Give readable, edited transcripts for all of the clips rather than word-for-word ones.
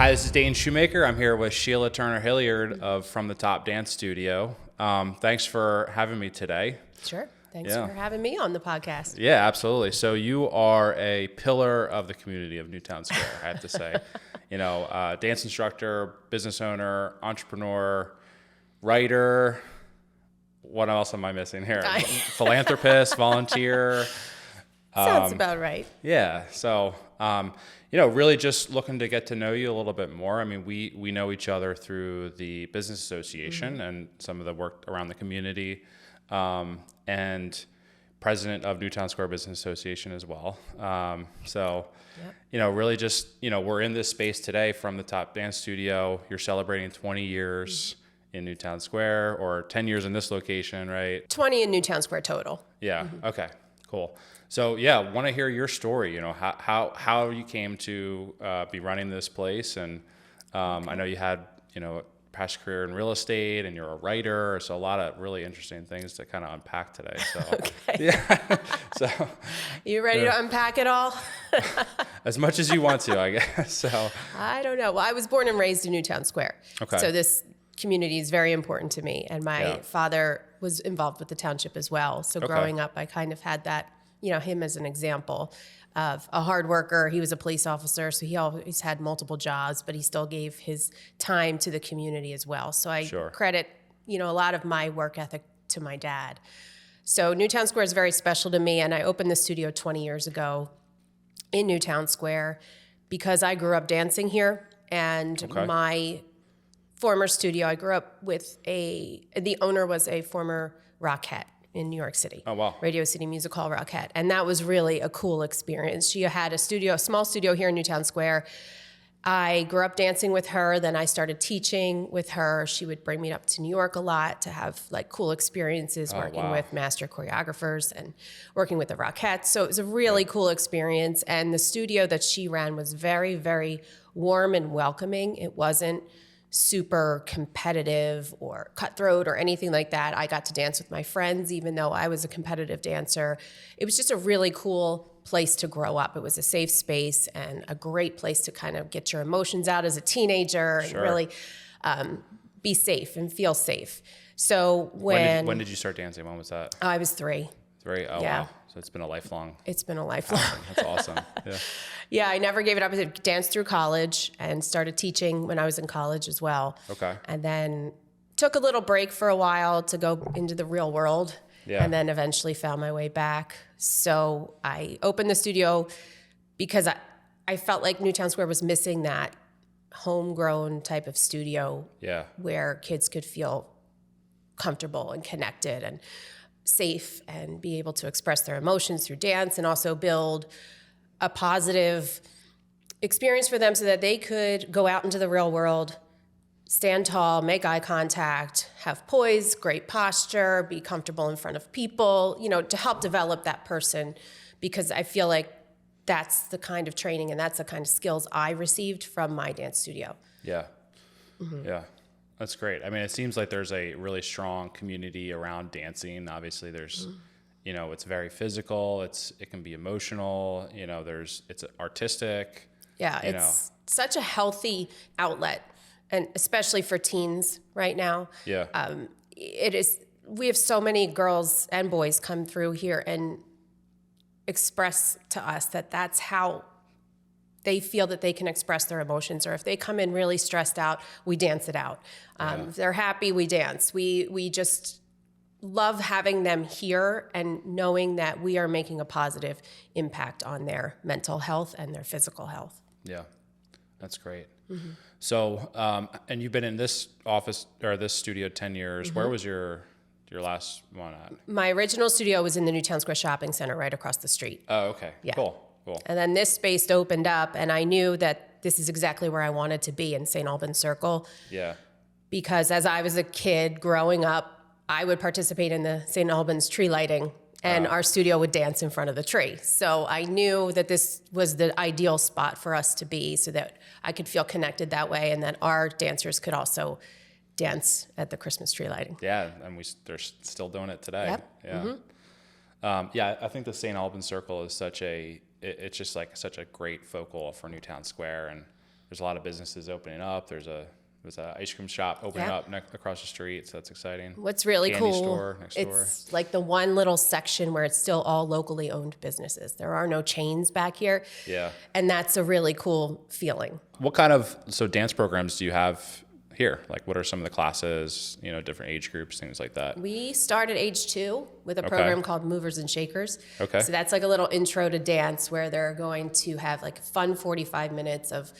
Hi, this is Dane Shoemaker. I'm here with Sheila Turner Hilliard of From the Top Dance Studio. Thanks for having me today. Sure. Thanks for having me on the podcast. Yeah, absolutely. So you are a pillar of the community of Newtown Square, I have to say. Dance instructor, business owner, entrepreneur, writer. What else am I missing here? Philanthropist, volunteer. Sounds about right. Yeah. So, really just looking to get to know you a little bit more. I mean, we know each other through the business association and some of the work around the community, and president of Newtown Square Business Association as well. Really just, we're in this space today from the Top Dance Studio. You're celebrating 20 years in Newtown Square, or 10 years in this location, right? 20 in Newtown Square total. Yeah. Okay, cool. So want to hear your story, how you came to be running this place. And I know you had, a past career in real estate, and you're a writer. So a lot of really interesting things to kind of unpack today. So, okay. Yeah. So you ready to unpack it all? As much as you want to, I guess. So I don't know. Well, I was born and raised in Newtown Square. Okay. So this community is very important to me. And my father was involved with the township as well. So growing up, I kind of had that, him as an example of a hard worker. He was a police officer, so he always had multiple jobs, but he still gave his time to the community as well. So I credit, a lot of my work ethic to my dad. So Newtown Square is very special to me, and I opened the studio 20 years ago in Newtown Square because I grew up dancing here, and my former studio, I grew up with the owner was a former Rockette in New York City. Oh, wow. Radio City Music Hall Rockette. And that was really a cool experience. She had a small studio here in Newtown Square. I grew up dancing with her. Then I started teaching with her. She would bring me up to New York a lot to have cool experiences working with master choreographers and working with the Rockettes. So it was a really cool experience. And the studio that she ran was very, very warm and welcoming. It wasn't super competitive or cutthroat or anything like that. I got to dance with my friends, even though I was a competitive dancer. It was just a really cool place to grow up. It was a safe space and a great place to kind of get your emotions out as a teenager and really be safe and feel safe. So when did you start dancing? When was that? I was 3. 3? Oh, wow. So it's been a lifelong. It's been a lifelong. That's awesome. Yeah. Yeah, I never gave it up. I danced through college and started teaching when I was in college as well. Okay. And then took a little break for a while to go into the real world. Yeah. And then eventually found my way back. So I opened the studio because I felt like Newtown Square was missing that homegrown type of studio where kids could feel comfortable and connected and safe and be able to express their emotions through dance and also build a positive experience for them so that they could go out into the real world, stand tall, make eye contact, have poise, great posture, be comfortable in front of people, to help develop that person, because I feel like that's the kind of training and that's the kind of skills I received from my dance studio. Yeah. Mm-hmm. Yeah. That's great. I mean, it seems like there's a really strong community around dancing. Obviously, there's, it's very physical. It can be emotional. It's artistic. Yeah, it's such a healthy outlet, and especially for teens right now. Yeah. It is. We have so many girls and boys come through here and express to us that that's how they feel that they can express their emotions, or if they come in really stressed out, we dance it out. If they're happy, we dance. We just love having them here and knowing that we are making a positive impact on their mental health and their physical health. Yeah, that's great. Mm-hmm. So, and you've been in this office or this studio 10 years. Mm-hmm. Where was your last one at? My original studio was in the Newtown Square Shopping Center right across the street. Oh, okay. Yeah. Cool. And then this space opened up, and I knew that this is exactly where I wanted to be, in St. Alban Circle. Yeah. Because as I was a kid growing up, I would participate in the St. Albans tree lighting, and our studio would dance in front of the tree. So I knew that this was the ideal spot for us to be, so that I could feel connected that way, and that our dancers could also dance at the Christmas tree lighting. Yeah, and they're still doing it today. Yep. Yeah. I think the St. Alban Circle is it's just like such a great focal for Newtown Square, and there's a lot of businesses opening up. There's a ice cream shop opening up across the street, so that's exciting. What's really Candy cool, store next door. it's like the one little section where it's still all locally owned businesses. There are no chains back here. Yeah. And that's a really cool feeling. What kind of dance programs do you have here? Like, what are some of the classes, different age groups, things like that? We start at age 2 with a program called Movers and Shakers. Okay. So that's like a little intro to dance where they're going to have like fun 45 minutes of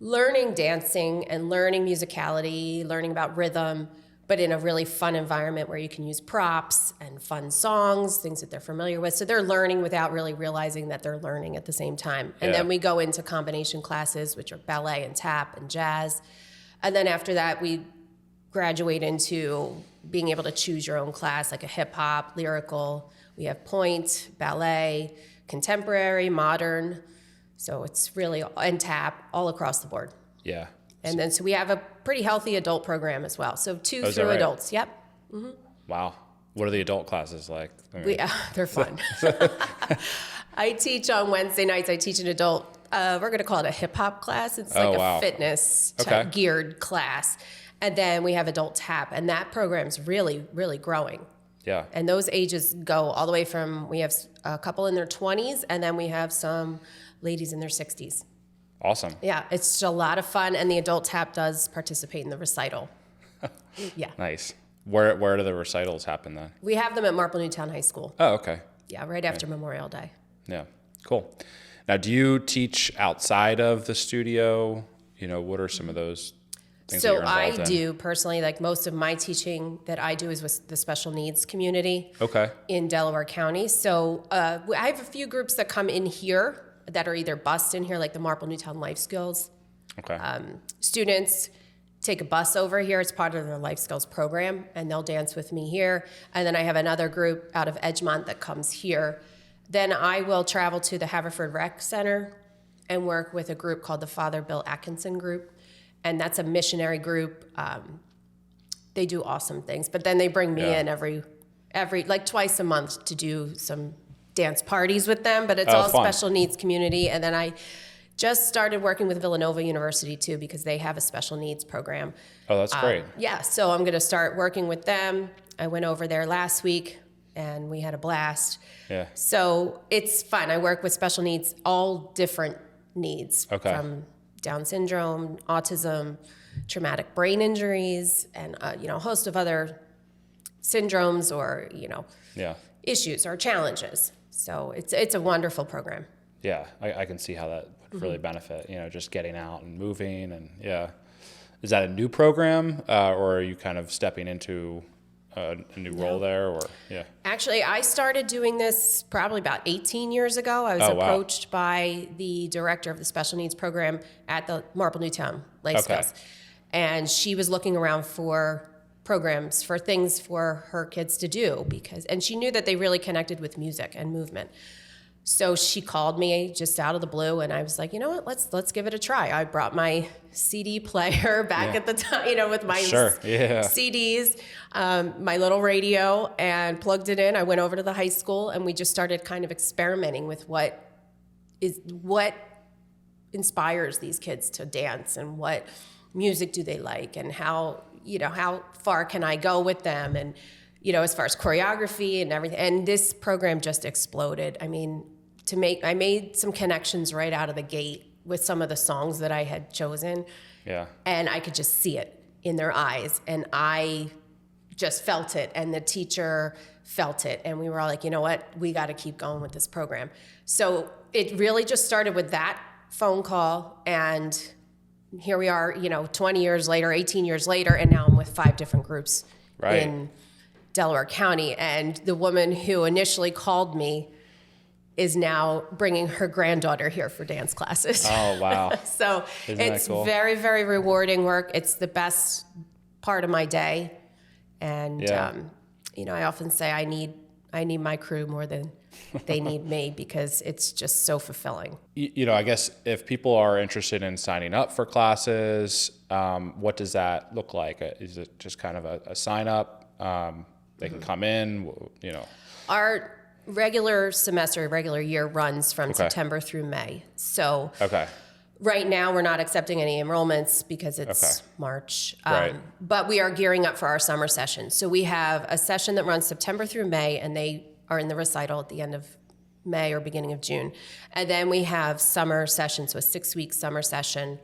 learning dancing and learning musicality, learning about rhythm, but in a really fun environment where you can use props and fun songs, things that they're familiar with. So they're learning without really realizing that they're learning at the same time. And then we go into combination classes, which are ballet and tap and jazz. And then after that, we graduate into being able to choose your own class, like a hip hop, lyrical. We have point, ballet, contemporary, modern. So it's really, and tap, all across the board. Yeah. And then, so we have a pretty healthy adult program as well. So 2 through right? adults. Yep. Wow. What are the adult classes like? They're fun. I teach on Wednesday nights. I teach an adult, we're going to call it a hip hop class. It's like a fitness geared class. And then we have adult tap, and that program's really, really growing. Yeah. And those ages go all the way from, we have a couple in their 20s, and then we have some ladies in their 60s. Awesome. Yeah, it's just a lot of fun, and the adult tap does participate in the recital. Yeah. Nice. Where do the recitals happen then? We have them at Marple Newtown High School. Oh, okay. Yeah, right after Memorial Day. Yeah, cool. Now, do you teach outside of the studio? What are some of those things that So you're involved in? I do personally, like most of my teaching that I do is with the special needs community in Delaware County. So I have a few groups that come in here that are either bused in here, like the Marple Newtown Life Skills. Okay. Students take a bus over here. It's part of their Life Skills program, and they'll dance with me here. And then I have another group out of Edgemont that comes here. Then I will travel to the Haverford Rec Center and work with a group called the Father Bill Atkinson Group. And that's a missionary group. They do awesome things. But then they bring me in every like twice a month to do some dance parties with them. But it's all fun. special needs community. And then I just started working with Villanova University too, because they have a special needs program. Oh, that's great. Yeah, so I'm going to start working with them. I went over there last week, and we had a blast. Yeah. So it's fun. I work with special needs, all different needs, from Down syndrome, autism, traumatic brain injuries, and a host of other syndromes or issues or challenges. So it's a wonderful program. Yeah, I can see how that would really benefit. Just getting out and moving, and is that a new program, or are you kind of stepping into a new role there, or Actually, I started doing this probably about 18 years ago. I was approached by the director of the special needs program at the Marple Newtown Life Skills. And she was looking around for programs, for things for her kids to do, and she knew that they really connected with music and movement. So she called me just out of the blue, and I was like, you know what, let's give it a try. I brought my CD player back at the time, with my CDs, my little radio, and plugged it in. I went over to the high school, and we just started kind of experimenting with what inspires these kids to dance, and what music do they like, and how far can I go with them, and as far as choreography and everything. And this program just exploded. I mean, I made some connections right out of the gate with some of the songs that I had chosen. Yeah. And I could just see it in their eyes. And I just felt it. And the teacher felt it. And we were all like, you know what? We got to keep going with this program. So it really just started with that phone call. And here we are, 20 years later, 18 years later. And now I'm with 5 different groups in Delaware County. And the woman who initially called me is now bringing her granddaughter here for dance classes. Oh, wow. So it's cool? Very, very rewarding work. It's the best part of my day. And, I often say I need my crew more than they need me, because it's just so fulfilling. I guess if people are interested in signing up for classes, what does that look like? Is it just kind of a sign up? They can come in, Our regular year runs from September through May. So Right now, we're not accepting any enrollments because it's March. Right. But we are gearing up for our summer session. So we have a session that runs September through May, and they are in the recital at the end of May or beginning of June. And then we have summer session, so a 6-week summer session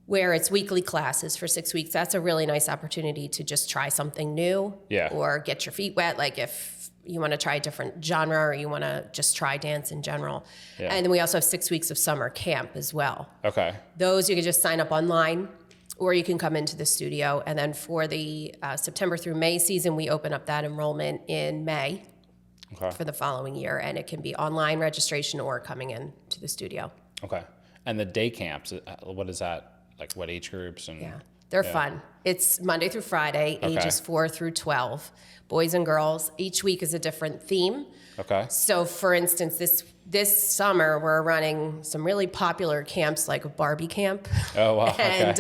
where it's weekly classes for 6 weeks. That's a really nice opportunity to just try something new or get your feet wet. Like if you want to try a different genre or you want to just try dance in general. Yeah. And then we also have 6 weeks of summer camp as well. Okay. Those you can just sign up online or you can come into the studio. And then for the September through May season, we open up that enrollment in May for the following year. And it can be online registration or coming in to the studio. Okay. And the day camps, what is that? Like what age groups? And they're fun. It's Monday through Friday, ages 4 through 12. Boys and girls. Each week is a different theme. Okay. So, for instance, this summer we're running some really popular camps like a Barbie camp. Oh wow! And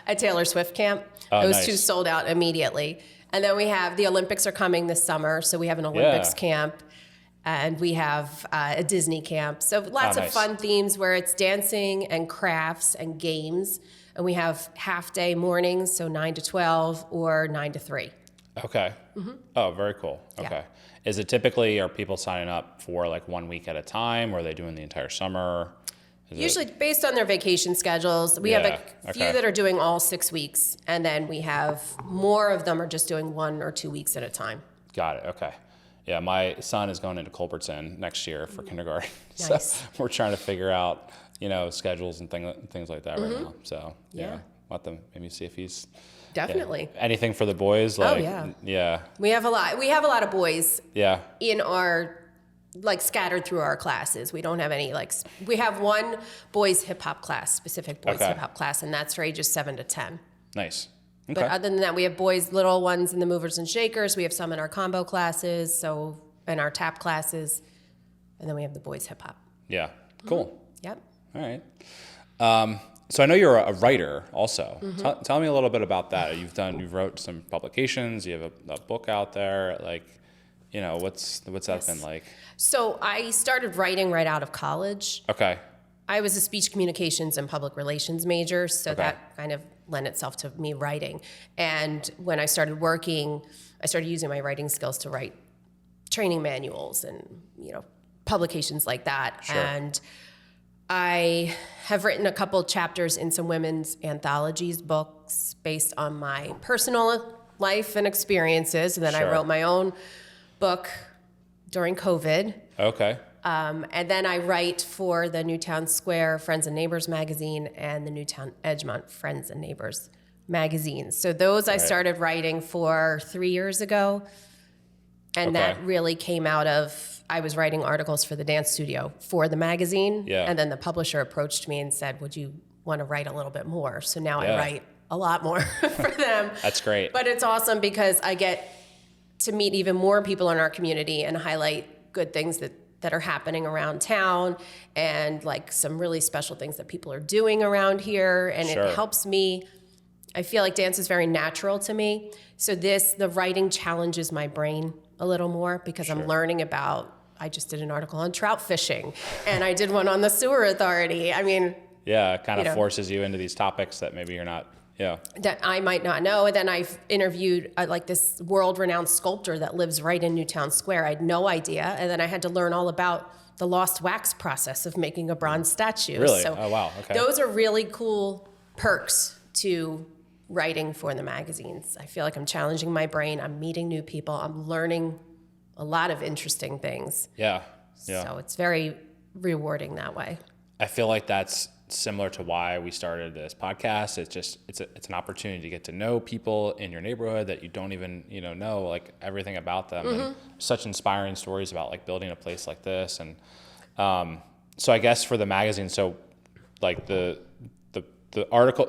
a Taylor Swift camp. Those two sold out immediately. And then we have the Olympics are coming this summer, so we have an Olympics camp, and we have a Disney camp. So lots of fun themes where it's dancing and crafts and games. And we have half-day mornings, so 9 to 12 or 9 to 3. Okay. Mm-hmm. Oh, very cool. Okay. Yeah. Is it typically, are people signing up for like 1 week at a time, or are they doing the entire summer? Usually based on their vacation schedules. We have a few that are doing all 6 weeks, and then we have more of them are just doing 1 or 2 weeks at a time. Got it. Okay. Yeah, my son is going into Culbertson next year for kindergarten. Nice. So we're trying to figure out, schedules and things like that right now. So let them maybe see if he's definitely anything for the boys. Like, we have a lot of boys. Yeah. In our scattered through our classes. We don't have any we have one boys hip hop class, specific boys hip hop class, and that's for ages 7 to 10. Nice. Okay. But other than that, we have boys, little ones in the movers and shakers. We have some in our combo classes, so in our tap classes, and then we have the boys hip hop. Yeah. Cool. Mm-hmm. Yep. All right. So I know you're a writer also. Mm-hmm. Tell me a little bit about that. You've wrote some publications. You have a book out there. What's that been like? So I started writing right out of college. Okay. I was a speech communications and public relations major, so that kind of lent itself to me writing. And when I started working, I started using my writing skills to write training manuals and, publications like that. Sure. And I have written a couple chapters in some women's anthologies, books based on my personal life and experiences. And then I wrote my own book during COVID. Okay. And then I write for the Newtown Square Friends and Neighbors magazine and the Newtown Edgemont Friends and Neighbors magazine. So those I started writing for 3 years ago. And that really came out of, I was writing articles for the dance studio for the magazine. Yeah. And then the publisher approached me and said, would you want to write a little bit more? So now I write a lot more for them. That's great. But it's awesome because I get to meet even more people in our community and highlight good things that are happening around town and some really special things that people are doing around here. And it helps me. I feel like dance is very natural to me. So the writing challenges my brain a little more because I'm learning about, I just did an article on trout fishing and I did one on the sewer authority. I mean. Yeah, it kind of forces you into these topics that maybe you're not. Yeah. That I might not know. And then I've interviewed this world-renowned sculptor that lives right in Newtown Square. I had no idea. And then I had to learn all about the lost wax process of making a bronze statue. Really? So oh, wow. Okay. Those are really cool perks to writing for the magazines. I feel like I'm challenging my brain. I'm meeting new people. I'm learning a lot of interesting things. Yeah. So it's very rewarding that way. I feel like that's similar to why we started this podcast. It's an opportunity to get to know people in your neighborhood that you don't even know everything about them. Mm-hmm. And such inspiring stories about building a place like this. And so I guess for the magazine, so the article,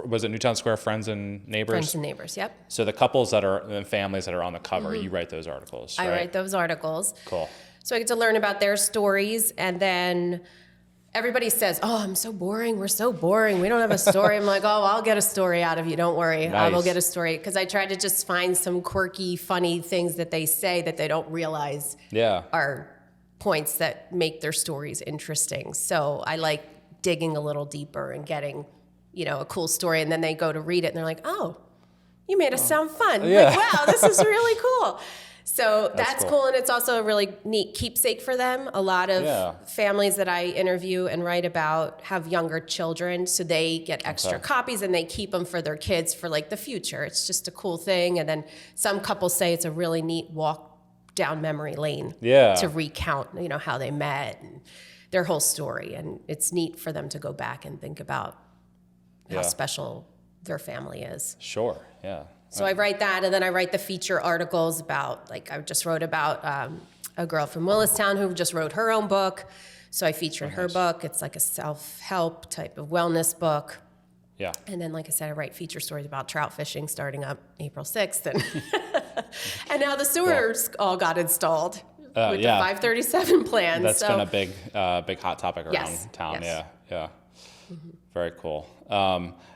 was it Newtown Square Friends and Neighbors? Friends and Neighbors, yep. So the couples and families that are on the cover, you write those articles, right? I write those articles. Cool. So I get to learn about their stories, and then everybody says, oh, I'm so boring. We're so boring. We don't have a story. I'm like, oh, I'll get a story out of you. Don't worry. Nice. I will get a story. Because I try to just find some quirky, funny things that they say that they don't realize are points that make their stories interesting. So I like digging a little deeper and getting, a cool story. And then they go to read it and they're like, oh, you made us sound fun. Yeah. Like, wow, this is really cool. So that's cool. cool. And it's also a really neat keepsake for them. A lot of families that I interview and write about have younger children. So they get extra copies and they keep them for their kids for like the future. It's just a cool thing. And then some couples say it's a really neat walk down memory lane to recount, how they met and their whole story. And it's neat for them to go back and think about how special their family is. Sure, yeah. So I write that, and then I write the feature articles about, like I just wrote about a girl from Willistown who just wrote her own book. So I featured her book. It's like a self-help type of wellness book. Yeah. And then, like I said, I write feature stories about trout fishing starting up April 6th. And, and now the sewers all got installed with the 537 plan. That's been a big hot topic around town. Yes. Yeah. Mm-hmm. Very cool.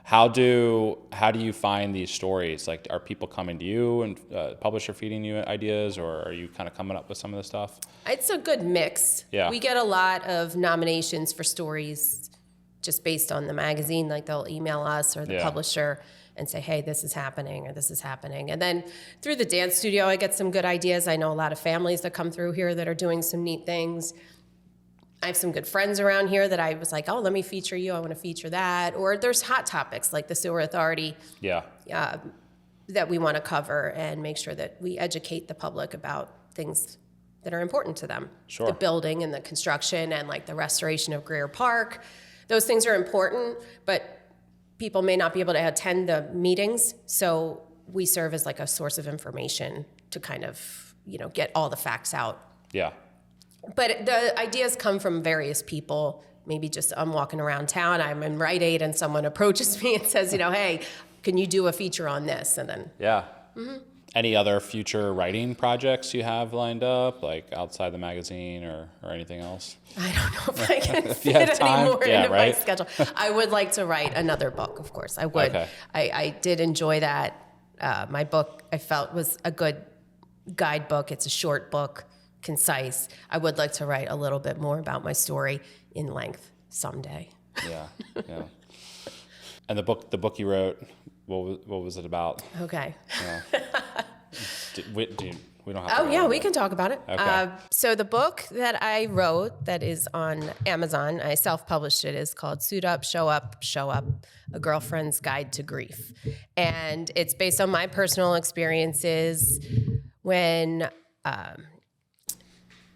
How do you find these stories? Like, are people coming to you and publisher feeding you ideas, or are you kind of coming up with some of the stuff? It's a good mix. Yeah. We get a lot of nominations for stories just based on the magazine. Like they'll email us or the publisher and say, hey, this is happening or this is happening. And then through the dance studio, I get some good ideas. I know a lot of families that come through here that are doing some neat things. I have some good friends around here that I was like, oh, let me feature you. I want to feature that. Or there's hot topics like the Sewer Authority that we want to cover and make sure that we educate the public about things that are important to them. Sure. The building and the construction and like the restoration of Greer Park. Those things are important, but people may not be able to attend the meetings. So we serve as like a source of information to kind of, get all the facts out. Yeah. But the ideas come from various people. Maybe just I'm walking around town, I'm in Rite Aid, and someone approaches me and says, hey, can you do a feature on this? And then Any other future writing projects you have lined up, like outside the magazine or anything else? I don't know if I can fit any more into my schedule. I would like to write another book, of course. I would. Okay. I did enjoy that. My book, I felt, was a good guidebook. It's a short book, concise. I would like to write a little bit more about my story in length someday. Yeah. And the book you wrote, what was it about? Okay. We don't have to. Oh, yeah, we can talk about it. Okay. So the book that I wrote that is on Amazon, I self-published it, is called Suit Up, Show Up, A Girlfriend's Guide to Grief. And it's based on my personal experiences when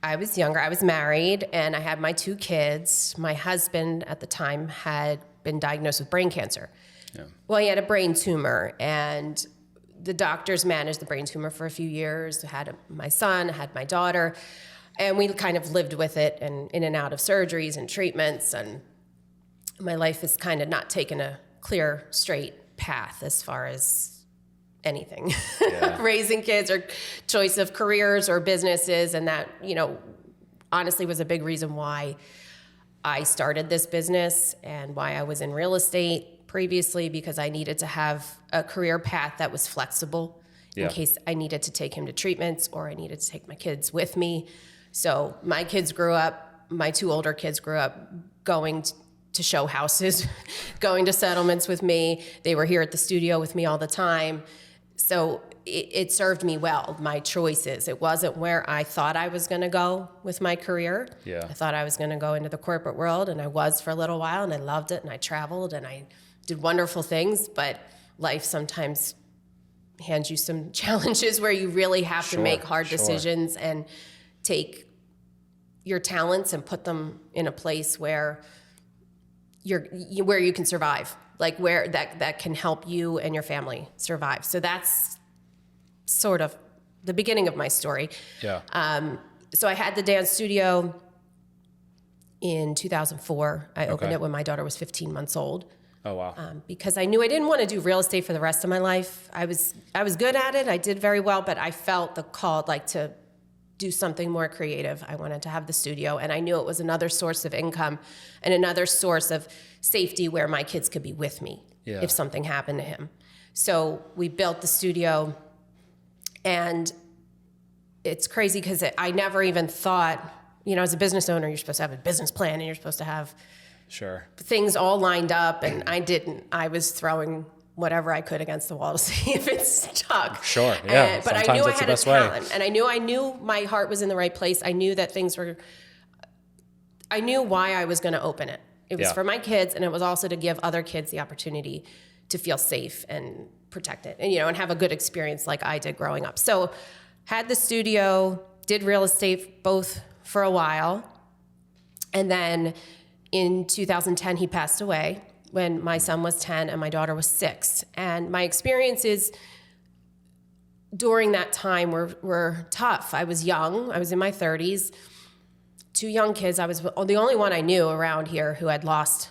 I was younger. I was married, and I had my 2 kids. My husband at the time had been diagnosed with brain cancer. Yeah. Well, he had a brain tumor, and the doctors managed the brain tumor for a few years. I had my son, I had my daughter, and we kind of lived with it and in and out of surgeries and treatments, and my life has kind of not taken a clear, straight path as far as anything. Raising kids or choice of careers or businesses, and that, honestly was a big reason why I started this business and why I was in real estate previously, because I needed to have a career path that was flexible in case I needed to take him to treatments or I needed to take my kids with me. So my kids grew up, my 2 older kids grew up going to show houses, going to settlements with me. They were here at the studio with me all the time. So it served me well, my choices. It wasn't where I thought I was going to go with my career. Yeah. I thought I was going to go into the corporate world, and I was for a little while, and I loved it, and I traveled, and I did wonderful things, but life sometimes hands you some challenges where you really have to make hard decisions and take your talents and put them in a place where where you can survive, like where that can help you and your family survive. So that's sort of the beginning of my story. Yeah. So I had the dance studio in 2004. I opened it when my daughter was 15 months old. Oh, wow. Because I knew I didn't want to do real estate for the rest of my life. I was good at it. I did very well, but I felt the call to do something more creative. I wanted to have the studio, and I knew it was another source of income and another source of safety where my kids could be with me if something happened to him. So we built the studio, and it's crazy because I never even thought, as a business owner, you're supposed to have a business plan, and you're supposed to have Sure. Things all lined up, and I was throwing whatever I could against the wall to see if it stuck. Sure, yeah. But I knew I had a talent, and I knew my heart was in the right place. I knew that I knew why I was going to open it. It was for my kids, and it was also to give other kids the opportunity to feel safe and protected, and and have a good experience like I did growing up. So, had the studio, did real estate both for a while, and then in 2010 he passed away when my son was 10 and my daughter was 6. And my experiences during that time were tough. I was young. I was in my 30s. 2 young kids. I was the only one I knew around here who had lost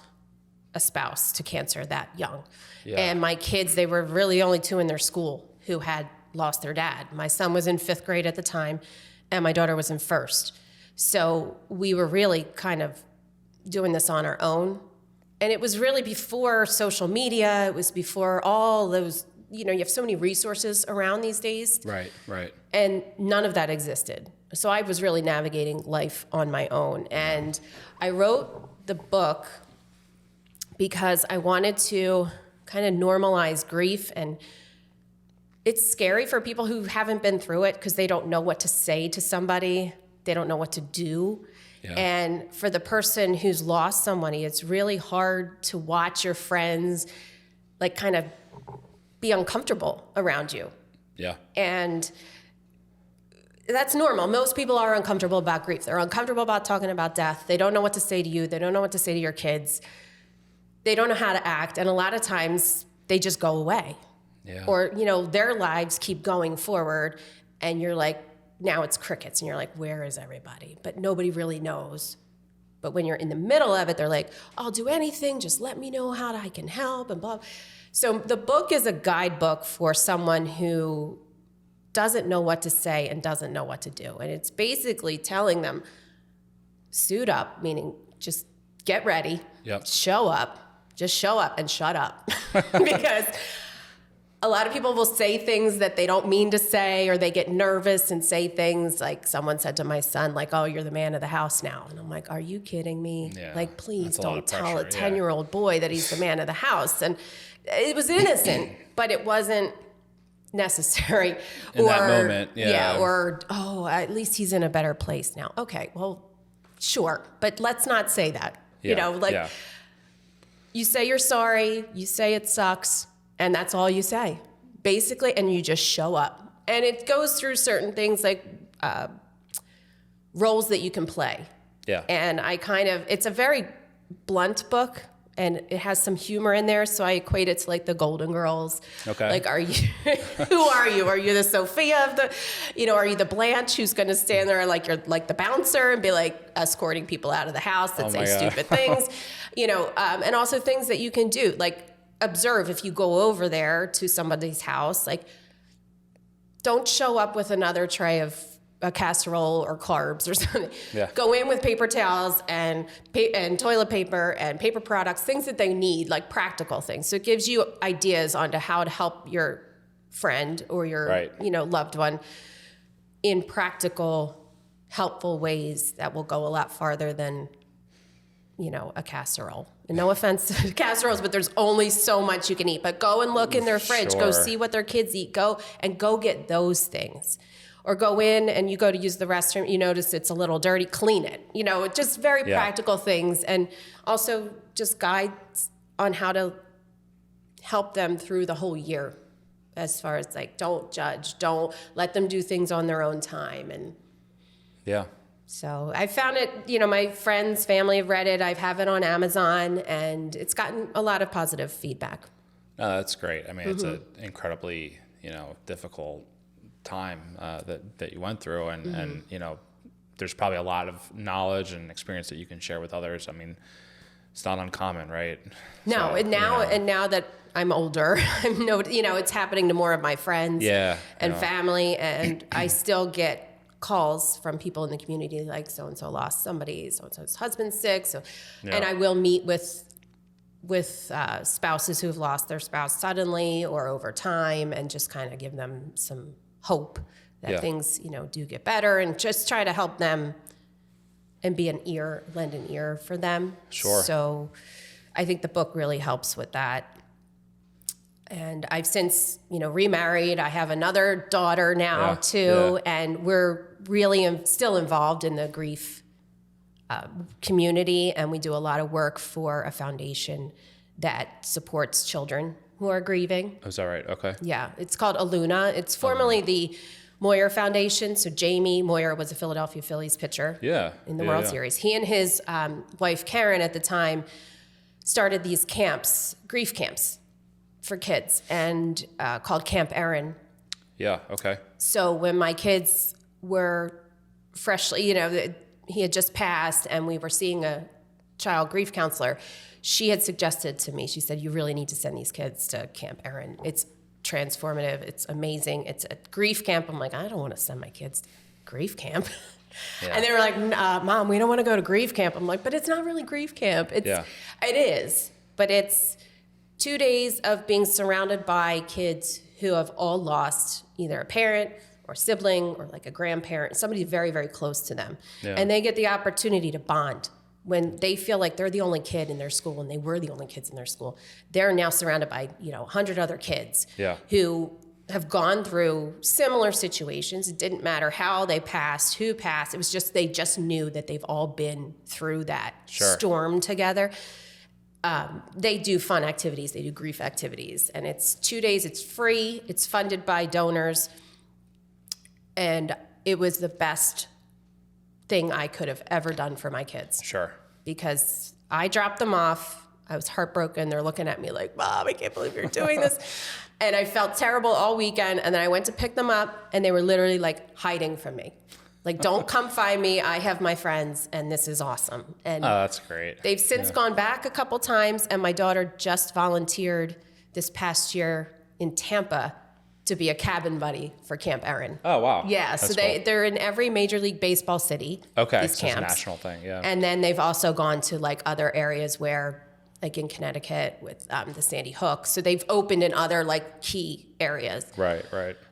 a spouse to cancer that young. Yeah. And my kids, they were really only 2 in their school who had lost their dad. My son was in 5th grade at the time, and my daughter was in 1st. So we were really kind of doing this on our own. And it was really before social media. It was before all those, you have so many resources around these days. Right. And none of that existed. So I was really navigating life on my own. And I wrote the book because I wanted to kind of normalize grief. And it's scary for people who haven't been through it because they don't know what to say to somebody. They don't know what to do. Yeah. And for the person who's lost somebody, it's really hard to watch your friends like kind of be uncomfortable around you. Yeah. And that's normal. Most people are uncomfortable about grief. They're uncomfortable about talking about death. They don't know what to say to you. They don't know what to say to your kids. They don't know how to act. And a lot of times they just go away. Yeah. Or, their lives keep going forward and you're like, now it's crickets. And you're like, where is everybody? But nobody really knows. But when you're in the middle of it, they're like, I'll do anything. Just let me know how I can help and blah. So the book is a guidebook for someone who doesn't know what to say and doesn't know what to do. And it's basically telling them, suit up, meaning just get ready, show up, just show up and shut up. Because a lot of people will say things that they don't mean to say, or they get nervous and say things like someone said to my son, like, oh, you're the man of the house now. And I'm like, are you kidding me? Yeah, like, please don't tell a 10-year-old boy that he's the man of the house. And it was innocent, but it wasn't necessary. In that moment, or, oh, at least he's in a better place now. Okay, well, sure, but let's not say that. You say you're sorry, you say it sucks, and that's all you say, basically, and you just show up. And it goes through certain things like roles that you can play. Yeah. And it's a very blunt book, and it has some humor in there, so I equate it to like the Golden Girls. Okay. Like, are you, who are you? Are you the Sophia of the, are you the Blanche who's going to stand there like you're like the bouncer and be like escorting people out of the house that say stupid things, and also things that you can do, like observe if you go over there to somebody's house, like don't show up with another tray of a casserole or carbs or something. Yeah. Go in with paper towels and toilet paper and paper products, things that they need, like practical things. So it gives you ideas on to how to help your friend or your loved one in practical, helpful ways that will go a lot farther than a casserole. And no offense to casseroles, but there's only so much you can eat. But go and look in their fridge. Go see what their kids eat. Go get those things. Or go in and you go to use the restroom, you notice it's a little dirty, clean it. Just very practical things. And also just guides on how to help them through the whole year, as far as like, don't judge, don't let them do things on their own time. And so I found it, my friends, family have read it. I have it on Amazon, and it's gotten a lot of positive feedback. No, that's great. I mean, it's an incredibly, difficult time that you went through, and there's probably a lot of knowledge and experience that you can share with others. I mean, it's not uncommon, right? No, so, and now that I'm older, it's happening to more of my friends and family, and I still get calls from people in the community like, so-and-so lost somebody, so-and-so's husband's sick, and I will meet with spouses who've lost their spouse suddenly or over time, and just kind of give them some hope that things, do get better, and just try to help them and be lend an ear for them. Sure. So I think the book really helps with that. And I've since, remarried. I have another daughter now too, and we're really still involved in the grief community, and we do a lot of work for a foundation that supports children who are grieving. Oh, is that right? Okay. Yeah, it's called Eluna. It's formerly the Moyer Foundation. So Jamie Moyer was a Philadelphia Phillies pitcher in the World Series. He and his wife Karen at the time started these camps, grief camps for kids, and called Camp Erin. Yeah, okay. So when my kids were freshly, he had just passed and we were seeing a child grief counselor, she had suggested to me, she said, you really need to send these kids to Camp Erin. It's transformative. It's amazing. It's a grief camp. I'm like, I don't want to send my kids to grief camp. Yeah. And they were like, Mom, we don't want to go to grief camp. I'm like, but it's not really grief camp. It is, but it's 2 days of being surrounded by kids who have all lost either a parent or sibling or like a grandparent, somebody very, very close to them. Yeah. And they get the opportunity to bond. When they feel like they're the only kid in their school and they were the only kids in their school, they're now surrounded by, 100 other kids who have gone through similar situations. It didn't matter how they passed, who passed. It was just, they just knew that they've all been through that storm together. They do fun activities. They do grief activities. And it's 2 days. It's free. It's funded by donors. And it was the best thing I could have ever done for my kids. Sure. Because I dropped them off. I was heartbroken. They're looking at me like, Mom, I can't believe you're doing this. And I felt terrible all weekend. And then I went to pick them up, and they were literally like hiding from me. Like, don't come find me. I have my friends, and this is awesome. And that's great. They've since gone back a couple times, and my daughter just volunteered this past year in Tampa to be a cabin buddy for Camp Erin. Oh, wow. Yeah, That's so they're in every Major League Baseball city. Okay, these so camps. it's a national thing, yeah. And then they've also gone to like other areas where, like in Connecticut with the Sandy Hook. So they've opened in other like key areas. Right.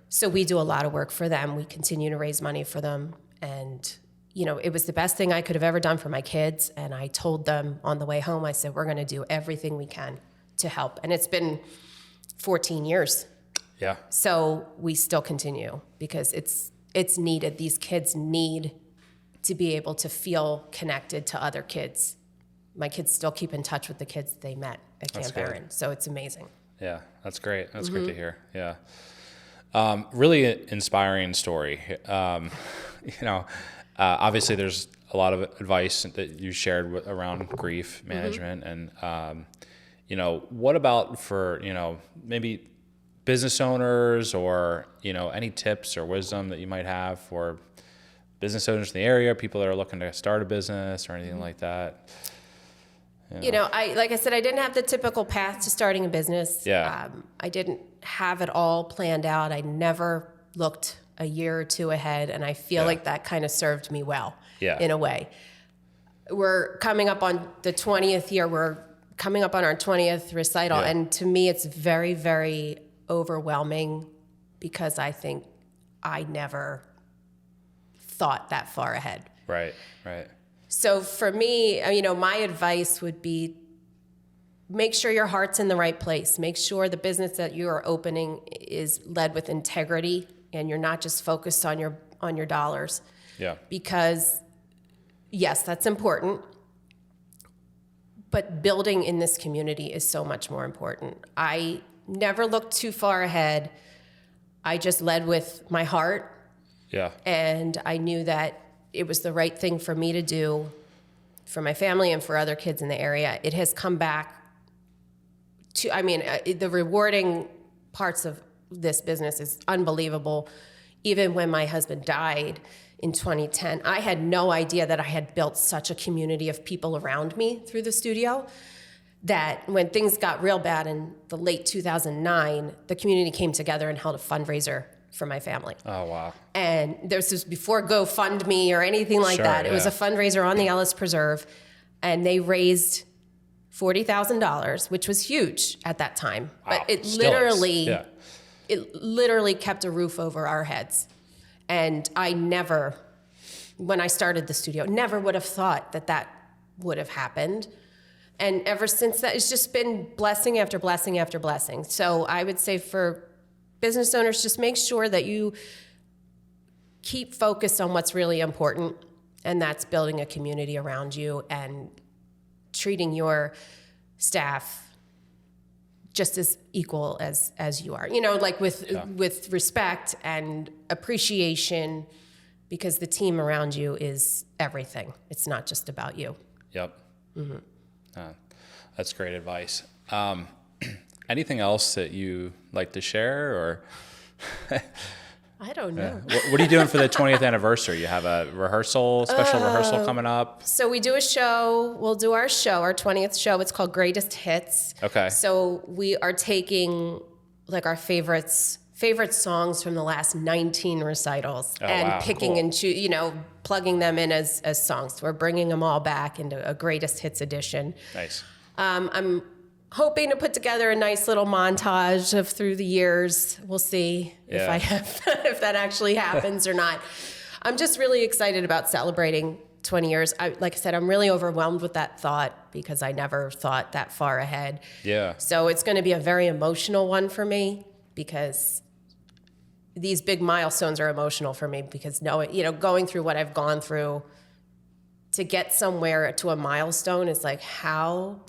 So we do a lot of work for them. We continue to raise money for them. And, it was the best thing I could have ever done for my kids. And I told them on the way home, I said, we're going to do everything we can to help. And it's been 14 years. Yeah. So we still continue because it's needed. These kids need to be able to feel connected to other kids. My kids still keep in touch with the kids they met at Camp Erin. So it's amazing. Yeah, that's great. That's great to hear. Yeah. Really inspiring story. Obviously there's a lot of advice that you shared around grief management. And, what about for, maybe business owners or, any tips or wisdom that you might have for business owners in the area, people that are looking to start a business or anything like that? Like I said, I didn't have the typical path to starting a business. Yeah. I didn't have it all planned out. I never looked a year or two ahead, and I feel like that kind of served me well in a way. We're coming up on the 20th year. We're coming up on our 20th recital, and to me it's very, very overwhelming because I think I never thought that far ahead. Right. So for me, my advice would be make sure your heart's in the right place. Make sure the business that you are opening is led with integrity and you're not just focused on your dollars. Yeah. Because yes, that's important. But building in this community is so much more important. I never looked too far ahead. I just led with my heart. Yeah. And I knew that it was the right thing for me to do for my family and for other kids in the area. It has come back to, the rewarding parts of this business is unbelievable. Even when my husband died in 2010, I had no idea that I had built such a community of people around me through the studio that when things got real bad in the late 2009, the community came together and held a fundraiser for my family. Oh, wow. And this was before GoFundMe or anything like that. It was a fundraiser on the Ellis Preserve, and they raised $40,000, which was huge at that time. Wow. But it literally kept a roof over our heads. And I never when I started the studio. Never would have thought that would have happened. And ever since that, it's just been blessing after blessing after blessing. So I would say for business owners, just make sure that you keep focused on what's really important, and that's building a community around you and treating your staff just as equal as you are, like with respect and appreciation, because the team around you is everything. It's not just about you. Yep. That's great advice. Anything else that you like to share, or? I don't know. What are you doing for the 20th anniversary? You have a special rehearsal coming up? So we do a show. We'll do our 20th show. It's called Greatest Hits. Okay. So we are taking like our favorite songs from the last 19 recitals picking and plugging them in as songs. So we're bringing them all back into a Greatest Hits edition. Nice. I'm hoping to put together a nice little montage of through the years. We'll see if that actually happens or not. I'm just really excited about celebrating 20 years. Like I said, I'm really overwhelmed with that thought because I never thought that far ahead. Yeah. So it's going to be a very emotional one for me, because these big milestones are emotional for me, because going through what I've gone through to get somewhere to a milestone is like, how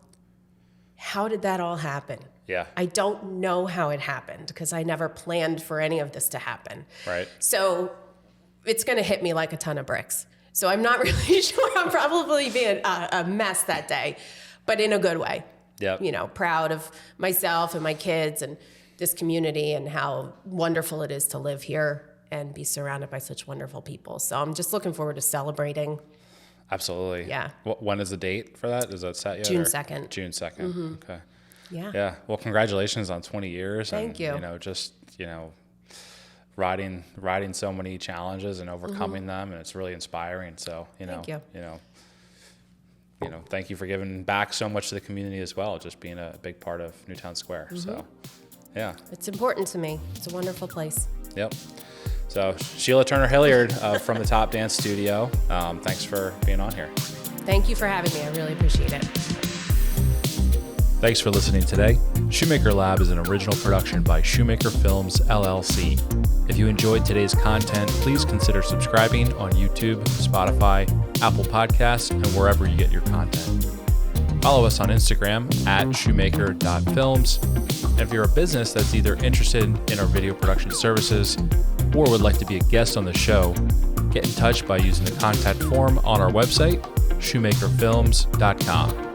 did that all happen? Yeah. I don't know how it happened, because I never planned for any of this to happen. Right. So it's going to hit me like a ton of bricks. So I'm not really sure. I'm probably being a mess that day, but in a good way. Yeah. Proud of myself and my kids and this community and how wonderful it is to live here and be surrounded by such wonderful people. So I'm just looking forward to celebrating. Absolutely. Yeah. When is the date for that? Is that set yet? June 2nd. June 2nd. Mm-hmm. Okay. Yeah. Yeah. Well, congratulations on 20 years. Thank you. Riding so many challenges and overcoming them, and it's really inspiring. So, Thank you. Thank you for giving back so much to the community as well, just being a big part of Newtown Square. Mm-hmm. So, yeah. It's important to me. It's a wonderful place. Yep. So, Sheila Turner Hilliard from the Top Dance Studio. Thanks for being on here. Thank you for having me. I really appreciate it. Thanks for listening today. Shoemaker Lab is an original production by Shoemaker Films, LLC. If you enjoyed today's content, please consider subscribing on YouTube, Spotify, Apple Podcasts, and wherever you get your content. Follow us on Instagram at shoemaker.films. And if you're a business that's either interested in our video production services or would like to be a guest on the show, get in touch by using the contact form on our website, shoemakerfilms.com.